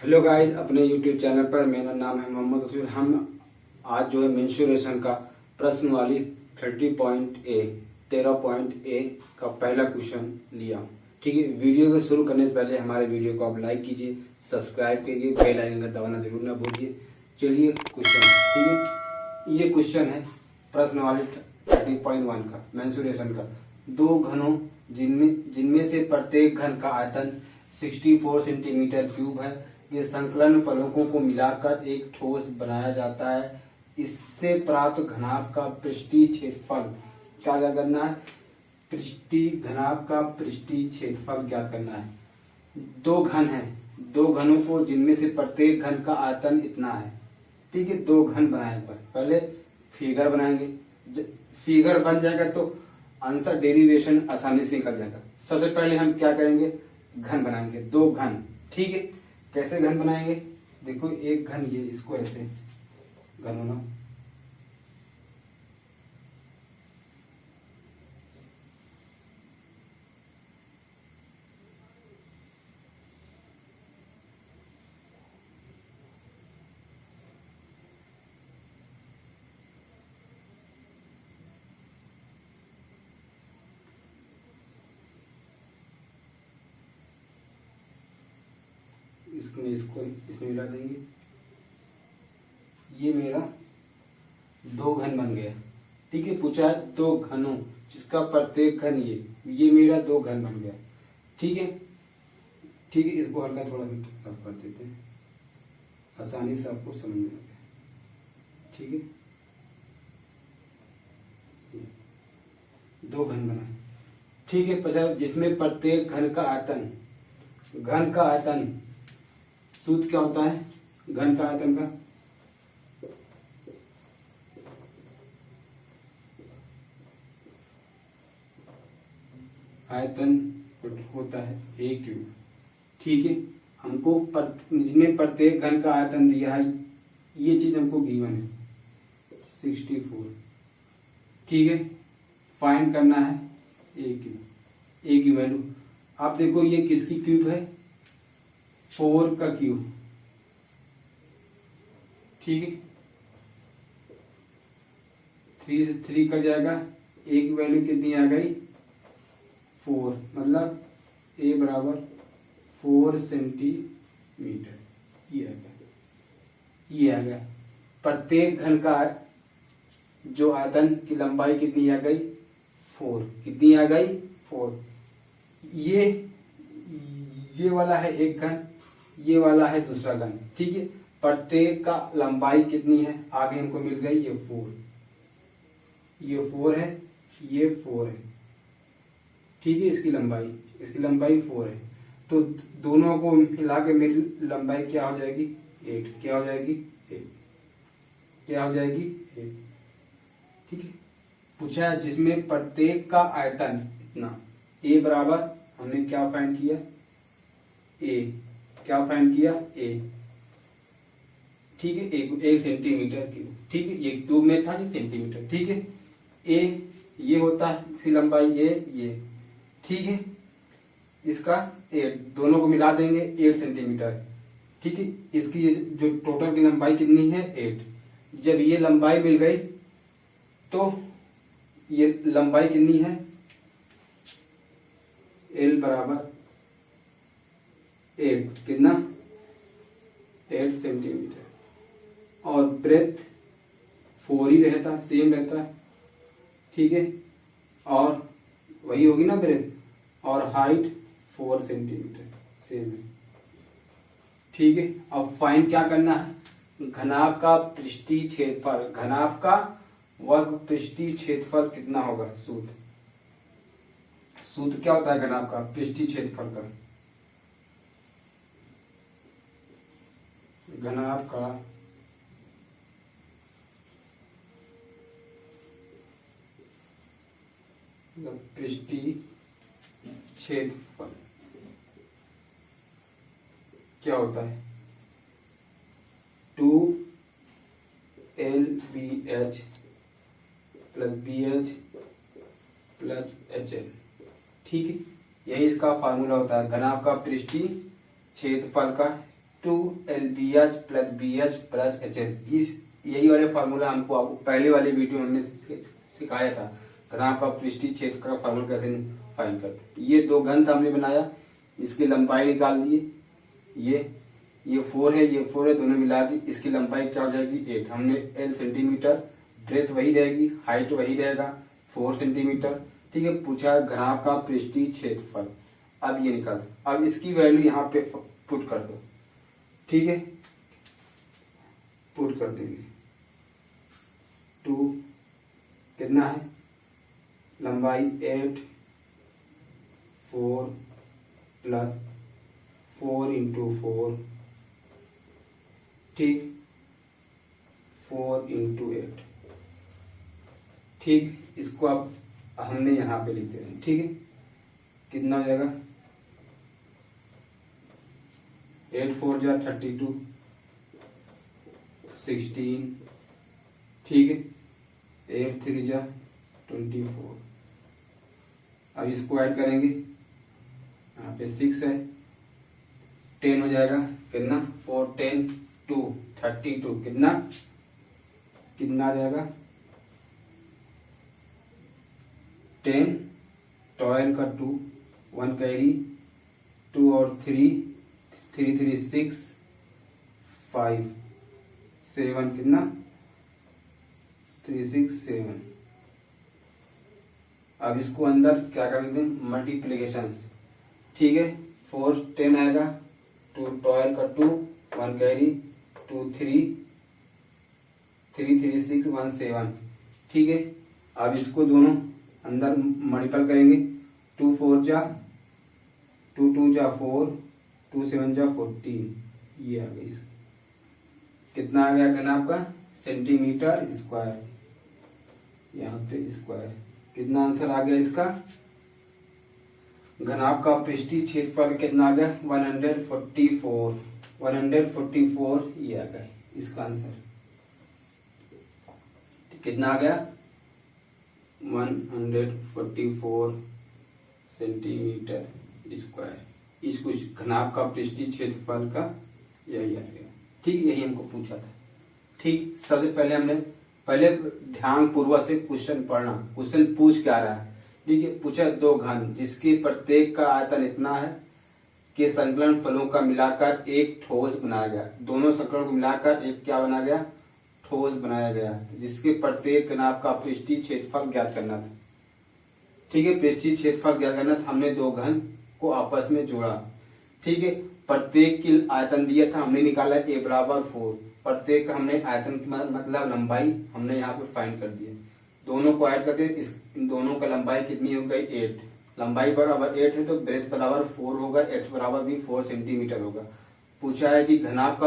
Hello guys, अपने YouTube channel पर मेरा नाम है मोहम्मद तस्वीर। हम आज जो है मेंस्ट्रुएशन का प्रश्न वाली 13.A का पहला क्वेश्चन लिया हूँ। ठीक है, वीडियो को शुरू करने से पहले हमारे वीडियो को आप लाइक कीजिए, सब्सक्राइब कीजिए, बेल आइकन का दबाना जरूर ना भूलिए। चलिए क्वेश्चन, ठीक है, ये क्वेश्चन है प्रश्न वाली 30.1 का मेंस्ट्रुएशन का। दो घनों जिनमें से प्रत्येक घन का आयतन 64 सेंटीमीटर क्यूब है। ये संकलन फलकों को मिलाकर एक ठोस बनाया जाता है। इससे प्राप्त घनाभ का पृष्ठीय क्षेत्रफल क्या करना है? घनाभ का पृष्ठीय क्षेत्रफल ज्ञात करना है। दो घन है, दो घनों को जिनमें से प्रत्येक घन का आयतन इतना है। ठीक है, दो घन बनाए पर पहले फिगर बनाएंगे। फिगर बन जाएगा तो आंसर डेरिवेशन आसानी से निकल जाएगा। सबसे पहले हम क्या करेंगे? घन बनाएंगे, दो घन। ठीक है, कैसे घन बनाएंगे? देखो, एक घन ये, इसको ऐसे घन होना, इसको इसमें मिला देंगे। ये मेरा दो घन बन गया। ठीक है, पूछा है दो घनों जिसका प्रत्येक घन ये मेरा दो घन बन गया। ठीक है, ठीक है, इसको हल्का थोड़ा कर देते हैं, आसानी से आपको समझ में आ गया। ठीक है, दो घन बना। ठीक है, पचास जिसमें प्रत्येक घन का आयतन सूत्र क्या होता है? घन का आयतन का आयतन होता है a क्यूब। ठीक है, हमको जिसमें प्रत्येक घन का आयतन दिया है, ये चीज हमको गिवन है 64। ठीक है, फाइंड करना है a की वैल्यू। आप देखो, ये किसकी क्यूब है? 4 का क्यूब। ठीक है, 3 से 3 कट जाएगा, a की वैल्यू कितनी आ गई? 4, मतलब a बराबर 4 सेंटीमीटर। ये आ गया। प्रत्येक घन का जो आयतन की लंबाई कितनी आ गई? 4। कितनी आ गई? 4। ये वाला है एक घन, ये वाला है दूसरा घन। ठीक है, प्रत्येक का लंबाई कितनी है? आगे हमको मिल गई ये 4। ये 4 है, ये 4 है। ठीक है, इसकी लंबाई 4 है। तो दोनों को मिला के मेरी लंबाई क्या हो जाएगी? 8। क्या हो जाएगी? 8। क्या हो जाएगी? 8। ठीक है, पूछा है जिसमें प्रत्येक का आयतन इतना। a बराबर हमने क्या फाइंड किया? a। क्या फाइंड किया? a। ठीक है, एक सेंटीमीटर क्यूब। ठीक है, ये क्यूब में था, ये सेंटीमीटर। ठीक है, a ये होता है, इसकी लंबाई ये। ठीक है, इसका 8, दोनों को मिला देंगे 8 सेंटीमीटर। ठीक है, इसकी जो टोटल की लंबाई कितनी है? 8। जब ये लंबाई मिल गई तो ये लंबाई कितनी है? L बराबर 8। कितना? 8 सेंटीमीटर। और ब्रेथ 4 ही रहता, सेम रहता है। ठीक है, और वही होगी ना ब्रेथ, और हाइट 4 सेंटीमीटर सेम है। ठीक है, अब फाइंड क्या करना है? घनाभ का पृष्ठीय क्षेत्रफल, घनाभ का वर्ग पृष्ठीय क्षेत्रफल कितना होगा? सूत्र क्या होता है घनाभ का पृष्ठीय क्षेत्रफल का? घनाभ का पृष्ठीय क्षेत्रफल क्या होता है? 2LBH + BH + HL। ठीक है, यही इसका फार्मूला होता है घनाभ का पृष्ठीय क्षेत्रफल का H2LBH plus BH plus HL। इस यही वाले फार्मूला हमको आपको पहले वाले वीडियो में हमने सिखाया था, ग्राफ ऑफ पृष्ठीय क्षेत्र का फार्मूला कैसे फाइंड करते। ये दो घन हमने बनाया, इसकी लंबाई निकाल दिए, ये 4 है, ये 4 है, दोनों मिला के इसकी लंबाई क्या हो जाएगी 8। हमने L सेंटीमीटर, ब्रेथ वही रहेगी, हाइट वही रहेगा 4 सेंटीमीटर। ठीक है, पूछा घनाभ का पृष्ठीय क्षेत्रफल। अब ये निकाल, अब इसकी वैल्यू यहाँ पे पुट कर दो। ठीक है, पुट कर देंगे 2 कितना है, लंबाई 8, 4 प्लस 4 इंटू 4, ठीक, 4 इंटू 8। ठीक, इसको अब हमने यहाँ पे लिख देना। ठीक है, कितना हो जाएगा 8 4 जा 32, 16, ठीक है, 8 3 जा 24। अब इसको ऐड करेंगे, यहाँ पे 6 है, 10 हो जाएगा, कितना 4 10 2 32, कितना आ जाएगा 10 12 का 2, 1 कैरी, 2 और 3 3 3 6 5 7, कितना 3 6 7। अब इसको अंदर क्या करेंगे, मल्टीप्लीकेशन। ठीक है, 4 10 आएगा, 2 12 का 2, 1 कैरी, 2 3 3 3 6 1 7। ठीक है, अब इसको दोनों अंदर मल्टीपल करेंगे, 2 4 जा 2 2 जा 4, 2 7 जा 14। ये आ गई, कितना आ गया घनाभ का सेंटीमीटर स्क्वायर, यहाँ पे स्क्वायर। कितना आंसर आ गया इसका, घनाभ का पृष्ठीय क्षेत्रफल कितना आ गया 144, 144 ये आ गया इसका आंसर। कितना आ गया 144 सेंटीमीटर स्क्वायर। इसको घनाभ का पृष्ठीय क्षेत्रफल का यही आ गया। ठीक, यही हमको पूछा था। ठीक, सबसे पहले ध्यान पूर्वक से क्वेश्चन पढ़ना। क्वेश्चन पूछ क्या रहा है, ठीक है, पूछा दो घन जिसके प्रत्येक का आयतन इतना है कि संकलन फलों का मिलाकर एक ठोस बनाया गया। दोनों संकलन को मिलाकर एक क्या बना गया, ठोस बनाया गया, जिसके प्रत्येक घनाभ का पृष्ठीय क्षेत्रफल ज्ञात करना था। ठीक है, पृष्ठीय क्षेत्रफल ज्ञात करना था, हमने दो घन को आपस में जोड़ा। ठीक है, प्रत्येक की आयतन दिया था, हमने निकाला a बराबर 4। प्रत्येक का हमने आयतन की मतलब लंबाई हमने यहाँ पे फाइंड कर दिया। दोनों को ऐड करते, इन दोनों का लंबाई कितनी हो गई 8। लंबाई बराबर 8 है तो ब्रेथ बराबर 4 होगा, h बराबर भी 4 सेंटीमीटर होगा। पूछा है कि घनाभ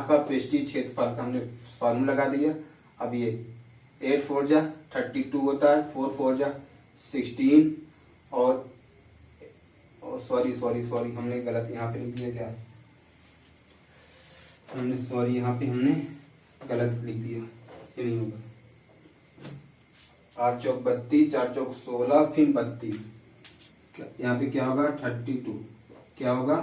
का पृष्ठीय क्षेत्रफल का हमने फॉर्मूला लगा दिया। अब ये 8 4 जा 32 होता है, 4 4 जा 16 और सॉरी हमने गलत यहाँ पे लिख दिया। क्या हमने यहाँ पे हमने गलत लिख दिया, ये नहीं होगा। 8 चौक 32, 4 चौक 16, फिर 32, यहाँ पे क्या होगा 32, क्या होगा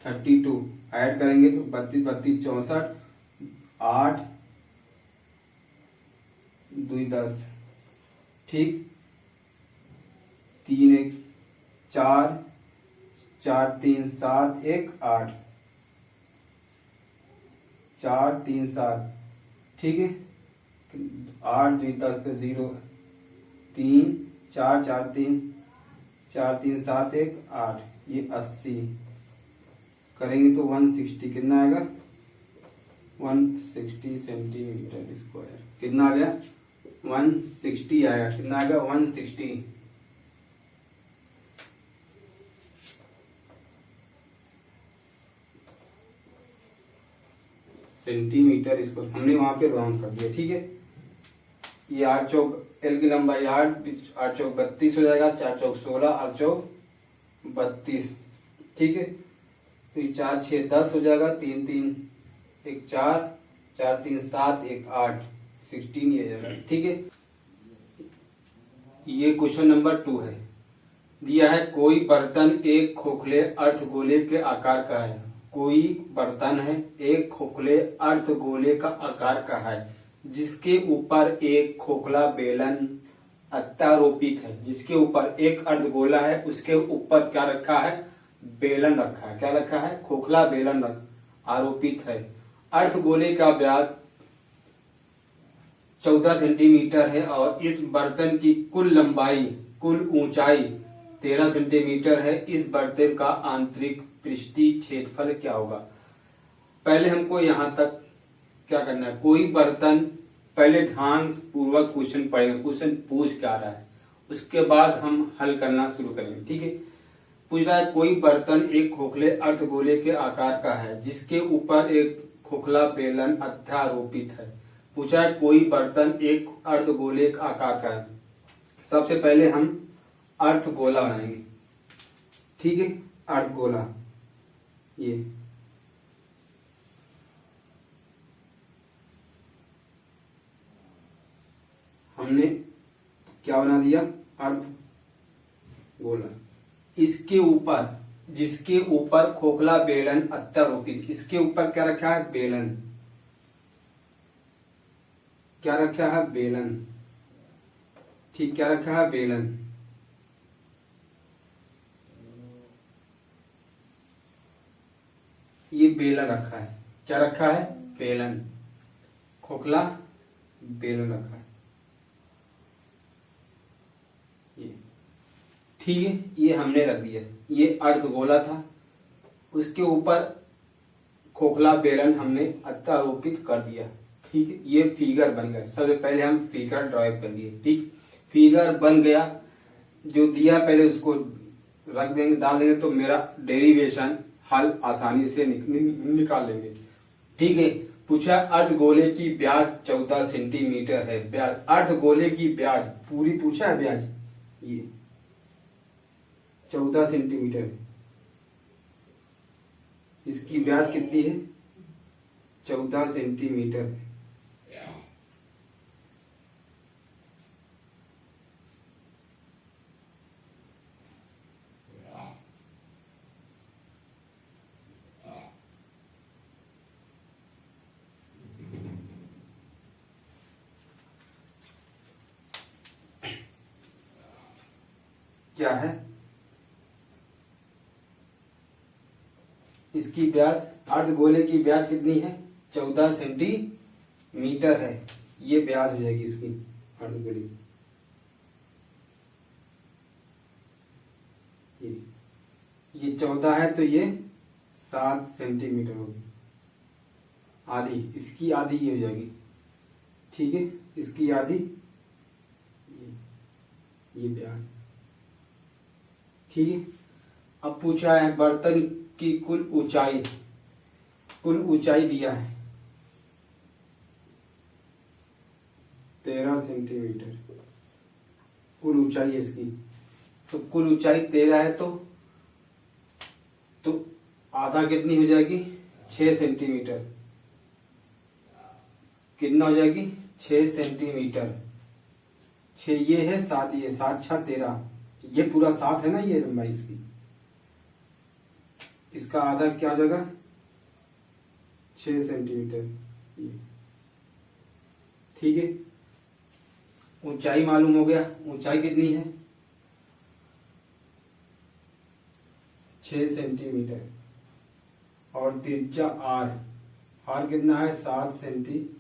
32 ऐड करेंगे तो 32 32 64, 8 2 10, ठीक, 3 1 4 4 3 7 1 8, 4 3 7, ठीक है, 8 2 10 पे 0, 3 4 4 3 4 3 7 1 8, ये 80 करेंगे तो 160, कितना आएगा 160 सेंटीमीटर स्क्वायर। कितना आ गया 160 आएगा, कितना आएगा 160। सेंटीमीटर इसको हमने वहां पे राउंड कर दिया। ठीक है, ये 8 चौक एल की लंबाई 8 चौक 32 हो जाएगा, 4 चौक 16, 8 चौक 32, ठीक है, तो ये 4 6 10 हो जाएगा, 3 3 1 4 4 3 7 1 8 16 ये जाएगा। ठीक है, ये क्वेश्चन नंबर 2 है। दिया है कोई बर्तन एक खोखले अर्धगोले के आकार का है। कोई बर्तन है एक खोखले अर्धगोले का आकार का है जिसके ऊपर एक खोखला बेलन अत्यारोपित है। जिसके ऊपर एक अर्धगोला है उसके ऊपर क्या रखा है, बेलन रखा है। क्या रखा है, खोखला बेलन आरोपित है। अर्धगोले का व्यास 14 सेंटीमीटर है और इस बर्तन की कुल लंबाई कुल ऊंचाई 13 सेंटीमीटर है। इस बर्तन का आंतरिक पृष्ठीय क्षेत्रफल क्या होगा। पहले हमको यहाँ तक क्या करना है, कोई बर्तन, पहले ध्यान पूर्वक क्वेश्चन पढ़ेंगे, क्वेश्चन पूछ क्या रहा है, उसके बाद हम हल करना शुरू करेंगे। ठीक है, पूछ रहा है कोई बर्तन एक खोखले अर्धगोले के आकार का है जिसके ऊपर एक खोखला बेलन अध्यारोपित है। पूछा है कोई बर्तन एक अर्धगोले के आकार का है। सबसे पहले हम अर्धगोला बनाएंगे। ठीक है, अर्धगोला ये हमने क्या बना दिया, अर्धगोला। इसके ऊपर, जिसके ऊपर खोखला बेलन अत्यारोपित, इसके ऊपर क्या रखा है, बेलन। क्या रखा है, बेलन। ठीक, क्या रखा है, बेलन। ये बेलन रखा है। क्या रखा है, बेलन, खोखला बेलन रखा है। ये ठीक है, ये हमने रख दिया। ये अर्धगोला था, उसके ऊपर खोखला बेलन हमने अत्यारोपित कर दिया। ठीक है, ये फिगर बन गया। सबसे पहले हम फिगर ड्रॉ कर लिए। ठीक, फिगर बन गया, जो दिया पहले उसको रख देंगे, डाल देंगे, तो मेरा डेरिवेशन हल आसानी से निकाल लेंगे। ठीक है, पूछा अर्धगोले की ब्याज 14 सेंटीमीटर है। ब्याज, अर्धगोले की ब्याज पूरी पूछा है, ब्याज ये 14 सेंटीमीटर। इसकी ब्याज कितनी है, 14 सेंटीमीटर। क्या है, इसकी ब्याज, अर्धगोले की ब्याज कितनी है, 14 सेंटीमीटर है। ये ब्याज हो जाएगी इसकी अर्धगोले। ये 14 है तो ये 7 सेंटीमीटर होगी, आधी। इसकी आधी ये हो जाएगी। ठीक है, इसकी आधी ये ब्याज। ठीक है, अब पूछा है बर्तन की कुल ऊंचाई, कुल ऊंचाई दिया है 13 सेंटीमीटर, कुल ऊंचाई है इसकी। तो कुल ऊंचाई 13 है तो आधा कितनी हो जाएगी, 6 सेंटीमीटर। कितना हो जाएगी, 6 सेंटीमीटर। 6 ये है, 7 ये, 7 6 13, ये पूरा 7 है ना, ये लंबाई इसकी। इसका आधा क्या हो जाएगा, 6 सेंटीमीटर। ठीक है, ऊंचाई मालूम हो गया। ऊंचाई कितनी है, 6 सेंटीमीटर। और त्रिज्या आर कितना है, 7 सेंटीमीटर।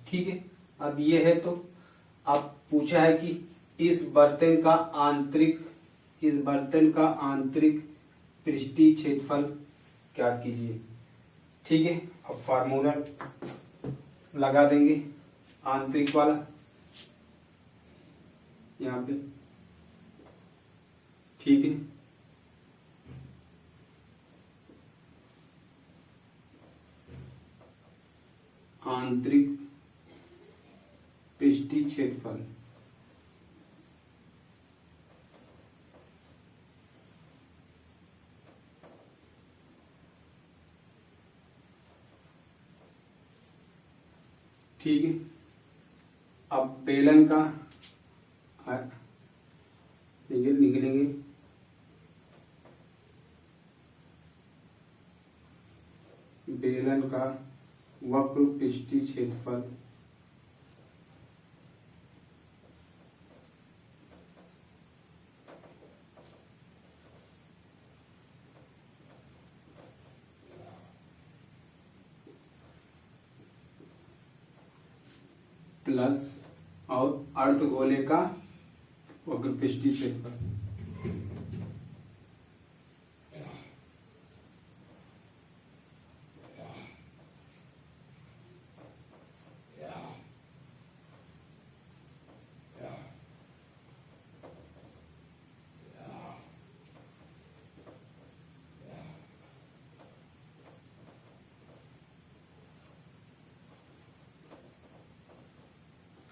ठीक है, अब ये है तो अब पूछा है कि इस बर्तन का आंतरिक पृष्ठीय क्षेत्रफल ज्ञात कीजिए। ठीक है, अब फार्मूला लगा देंगे आंतरिक वाला यहाँ पे। ठीक है, आंतरिक पृष्ठीय क्षेत्रफल ठीक है। अब बेलन का निकलेंगे। बेलन का वक्र पृष्ठीय क्षेत्रफल प्लस और अर्धगोले का वक्र पृष्ठीय क्षेत्रफल।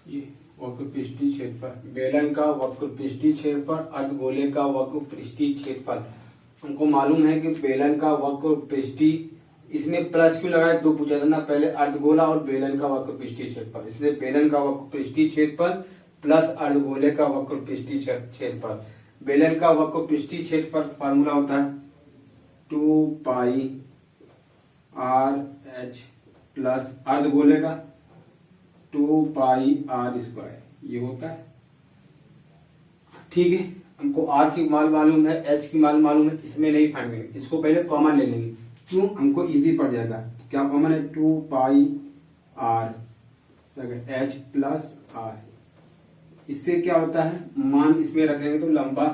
ये वक्र पृष्ठीय क्षेत्रफल, बेलन का वक्र पृष्ठीय क्षेत्रफल, अर्धगोले का वक्र पृष्ठीय क्षेत्रफल। हमको मालूम है कि बेलन का वक्र पृष्ठीय, इसमें प्लस क्यों लगाया, दो पूछा था ना पहले, अर्धगोला और बेलन का वक्र पृष्ठीय क्षेत्रफल, इसलिए बेलन का वक्र पृष्ठीय क्षेत्रफल प्लस अर्धगोले का वक्र पृष्ठीय क्षेत्रफल। बेलन का वक्र पृष्ठीय क्षेत्रफल फार्मूला होता है 2 पाई आर एच प्लस अर्धगोले का 2 पाई आर स्क्वायर, ये होता है। ठीक है, हमको आर की मान मालूम है, एच की मान मालूम है, इसमें नहीं फाइंड करेंगे, इसको पहले कॉमन ले लेंगे, क्यों, हमको इजी पड़ जाएगा। क्या कॉमन है, 2 पाई आर एच प्लस आर, इससे क्या होता है, मान इसमें रखेंगे तो लंबा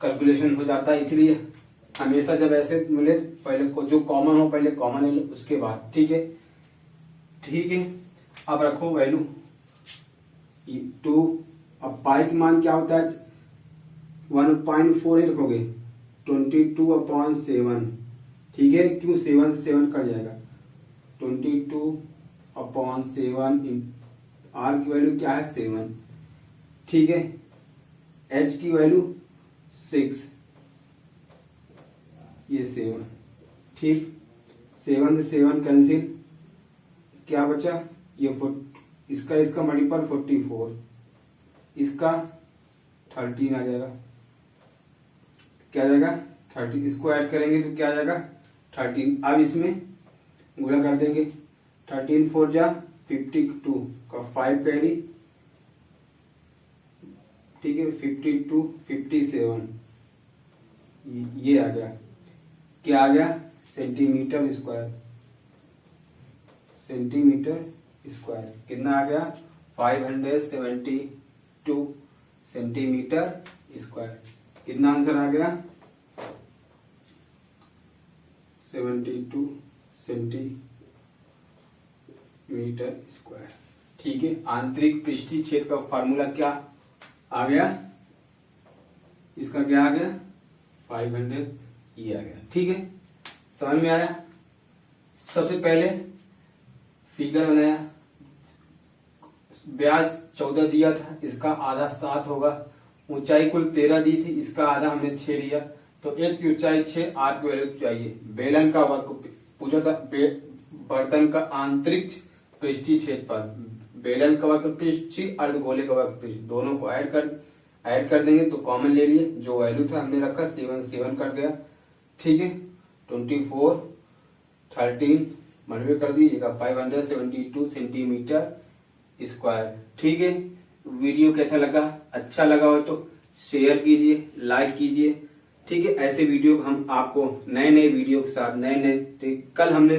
कैलकुलेशन हो जाता है, इसलिए हमेशा जब ऐसे मिले पहले को जो कॉमन हो पहले कॉमन ले लो, उसके बाद। ठीक है, ठीक है, अब रखो वैल्यू 2, अब पाई की मान क्या होता है 1.4 ही रखोगे, 22/7। ठीक है, क्यों 7 से 7 कट जाएगा, 22/7 आर की वैल्यू क्या है 7। ठीक है, एच की वैल्यू 6, ये 7। ठीक, 7 से 7 कैंसिल, क्या बचा, ये इसका मल्टीपल 44, इसका 13 आ जाएगा, क्या आ जाएगा 30, इसको ऐड करेंगे तो क्या आ जाएगा 13। अब इसमें गुणा कर देंगे, 13 4 जा 52 का 5 कैरी, ठीक है 52 57, ये आ गया, क्या आ गया सेंटीमीटर स्क्वायर, सेंटीमीटर स्क्वायर कितना आ गया 572 सेंटीमीटर स्क्वायर। कितना आंसर आ गया 72 सेंटीमीटर स्क्वायर। ठीक है, आंतरिक पृष्ठीय क्षेत्र का फार्मूला क्या आ गया, इसका क्या आ गया 500, ये आ गया। ठीक है, समझ में आया। सबसे पहले फिगर बनाया, व्यास 14 दिया था, इसका आधा 7 होगा, ऊंचाई कुल 13 दी थी, इसका आधा हमने 6 लिया, तो एच की ऊंचाई 6, आर की वैल्यू चाहिए। बेलन का वक्र पूछा था, बर्तन का आंतरिक पृष्ठीय क्षेत्रफल, बेलन का वक्र पृष्ठीय, अर्धगोले का वक्र पृष्ठीय, दोनों को ऐड कर देंगे तो कॉमन ले लिए, जो वैल्यू था हमने रखा 7 कट गया। ठीक है, 24 13 मल्टीप्लाई कर दी, 572 सेंटीमीटर स्क्वायर। ठीक है, वीडियो कैसा लगा, अच्छा लगा हो तो शेयर कीजिए, लाइक कीजिए। ठीक है, ऐसे वीडियो हम आपको नए वीडियो के साथ नए कल हमने